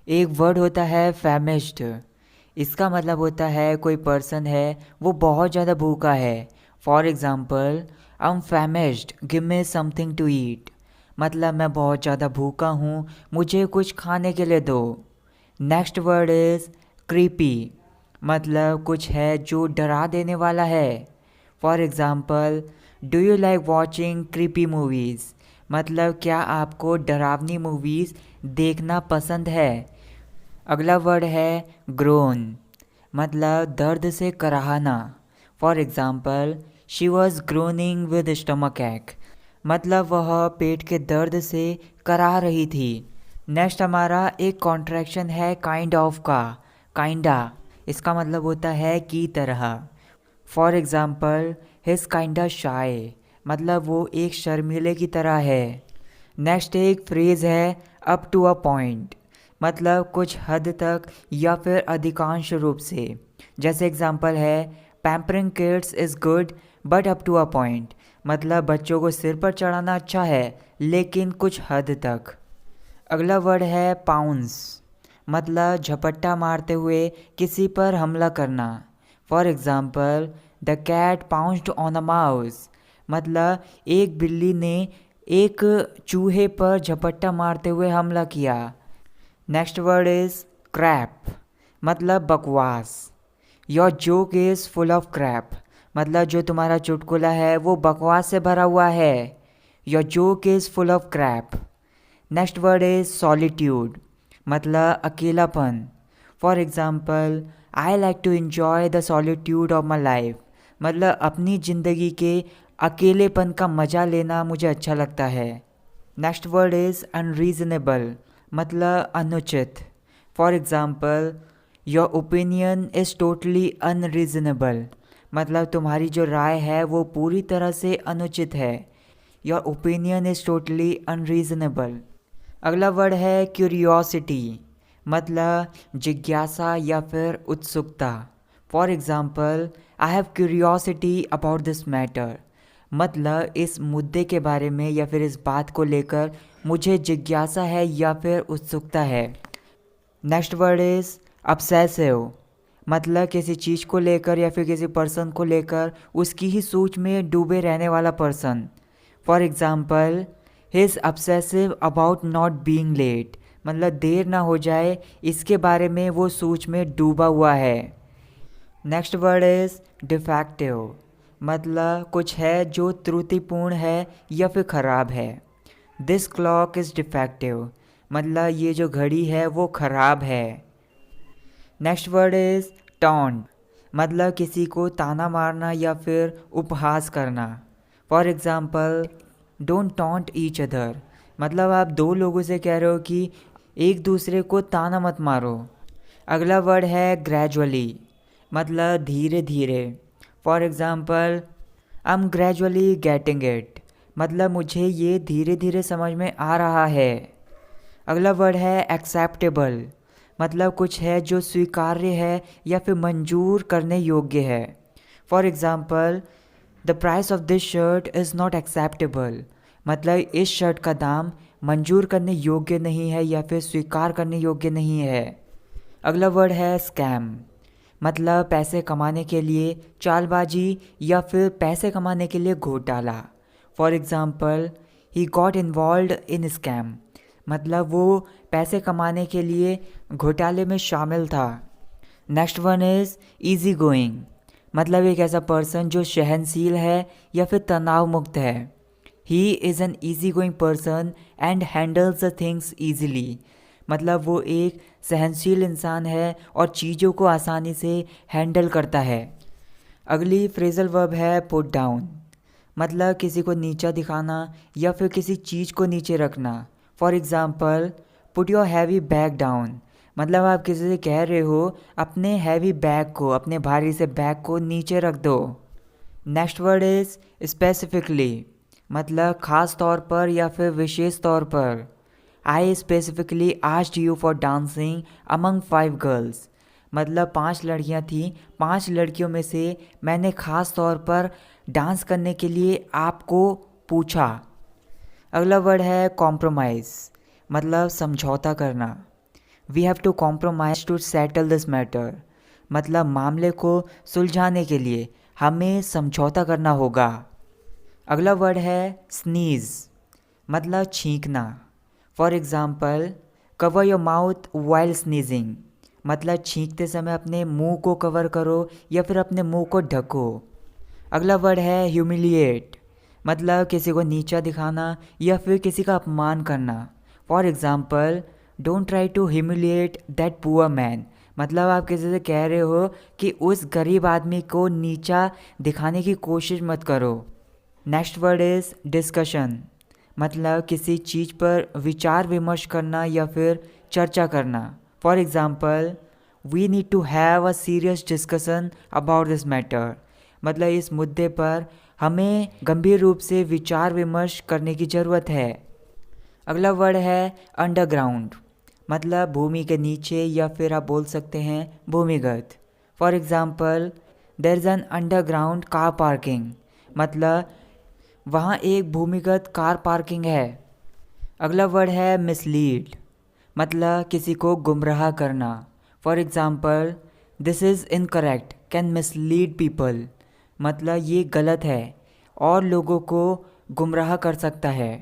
एक वर्ड होता है फैमिश्ड। इसका मतलब होता है कोई पर्सन है वो बहुत ज़्यादा भूखा है। For example, I am famished, give me something to eat. मतलब मैं बहुत ज़्यादा भूखा हूँ, मुझे कुछ खाने के लिए दो। Next word is creepy. मतलब कुछ है जो डरा देने वाला है। For example, do you like watching creepy movies. मतलब क्या आपको डरावनी मूवीज़ देखना पसंद है। अगला वर्ड है ग्रोन। मतलब दर्द से कराहना। For example, she was groaning with stomach ache. मतलब वह पेट के दर्द से कराह रही थी। नेक्स्ट हमारा एक कॉन्ट्रैक्शन है काइंड ऑफ का। काइंडा, इसका मतलब होता है की तरह। फॉर एग्ज़ाम्पल, हिज काइंडा शाय। मतलब वो एक शर्मीले की तरह है। नेक्स्ट एक फ्रेज़ है अप टू अ पॉइंट। मतलब कुछ हद तक या फिर अधिकांश रूप से। जैसे एग्जांपल है pampering kids is good but up to a point. मतलब बच्चों को सिर पर चढ़ाना अच्छा है लेकिन कुछ हद तक। अगला वर्ड है पाउंस। मतलब झपट्टा मारते हुए किसी पर हमला करना। For example, the cat pounced on a mouse. मतलब एक बिल्ली ने एक चूहे पर झपट्टा मारते हुए हमला किया। Next word is crap. मतलब बकवास। Your joke is full of crap. मतलब जो तुम्हारा चुटकुला है वो बकवास से भरा हुआ है। Your joke is full of crap. Next word is solitude. मतलब अकेलापन। For example, I like to enjoy the solitude of my life. मतलब अपनी ज़िंदगी के अकेलेपन का मज़ा लेना मुझे अच्छा लगता है। Next word is unreasonable. मतलब अनुचित। For example, your opinion is totally unreasonable. मतलब तुम्हारी जो राय है वो पूरी तरह से अनुचित है। Your opinion is totally unreasonable. अगला वर्ड है क्यूरियोसिटी। मतलब जिज्ञासा या फिर उत्सुकता। For example, I have curiosity about this matter. मतलब इस मुद्दे के बारे में या फिर इस बात को लेकर मुझे जिज्ञासा है या फिर उत्सुकता है। Next word is obsessive। मतलब किसी चीज़ को लेकर या फिर किसी पर्सन को लेकर उसकी ही सोच में डूबे रहने वाला person. For example, he is obsessive about not being late. मतलब देर ना हो जाए इसके बारे में वो सोच में डूबा हुआ है। Next word is defective. मतलब कुछ है जो त्रुटिपूर्ण है या फिर ख़राब है। This clock is defective. मतलब ये जो घड़ी है वो ख़राब है। Next word is taunt. मतलब किसी को ताना मारना या फिर उपहास करना। For example, don't taunt each other. मतलब आप दो लोगों से कह रहे हो कि एक दूसरे को ताना मत मारो। अगला वर्ड है ग्रेजुअली। मतलब धीरे धीरे। For example, I M gradually getting it. मतलब मुझे ये धीरे धीरे समझ में आ रहा है। अगला वर्ड है एक्सेप्टेबल। मतलब कुछ है जो स्वीकार्य है या फिर मंजूर करने योग्य है। For example, the price of this shirt is not acceptable. मतलब इस शर्ट का दाम मंजूर करने योग्य नहीं है या फिर स्वीकार करने योग्य नहीं है। अगला वर्ड है स्कैम। मतलब पैसे कमाने के लिए चालबाजी या फिर पैसे कमाने के लिए घोटाला। For example, he got involve in scam. मतलब वो पैसे कमाने के लिए घोटाले में शामिल था। Next one is easy going. मतलब एक ऐसा पर्सन जो सहनशील है या फिर तनाव मुक्त है। He is an easy going person and handles the things easily. मतलब वो एक सहनशील इंसान है और चीज़ों को आसानी से हैंडल करता है। अगली फ्रेजल वर्ब है पुट डाउन। मतलब किसी को नीचा दिखाना या फिर किसी चीज़ को नीचे रखना। For example, put your heavy bag down. मतलब आप किसी से कह रहे हो अपने हैवी बैग को, अपने भारी से बैग को नीचे रख दो। Next word is specifically. मतलब ख़ास तौर पर या फिर विशेष तौर पर। I specifically asked you for dancing among 5 girls. मतलब 5 लड़कियां थीं, 5 लड़कियों में से मैंने ख़ास तौर पर डांस करने के लिए आपको पूछा। अगला वर्ड है कॉम्प्रोमाइज़। मतलब समझौता करना। We have to compromise to settle this matter, मतलब मामले को सुलझाने के लिए हमें समझौता करना होगा। अगला वर्ड है स्नीज़, मतलब छींकना। For example, cover your mouth while sneezing, मतलब छींकते समय अपने मुंह को कवर करो या फिर अपने मुंह को ढको। अगला वर्ड है ह्यूमिलिएट, मतलब किसी को नीचा दिखाना या फिर किसी का अपमान करना। For example, don't try to humiliate that poor man, मतलब आप किसी से कह रहे हो कि उस गरीब आदमी को नीचा दिखाने की कोशिश मत करो। नेक्स्ट वर्ड इज़ डिस्कशन, मतलब किसी चीज़ पर विचार विमर्श करना या फिर चर्चा करना। For example, we need to have a serious discussion about this matter, मतलब इस मुद्दे पर हमें गंभीर रूप से विचार विमर्श करने की ज़रूरत है। अगला वर्ड है अंडरग्राउंड, मतलब भूमि के नीचे या फिर आप बोल सकते हैं भूमिगत। For example, there is an underground car parking, मतलब वहाँ एक भूमिगत कार पार्किंग है। अगला वर्ड है मिसलीड, मतलब किसी को गुमराह करना। For example, this is incorrect can mislead people, मतलब ये गलत है और लोगों को गुमराह कर सकता है।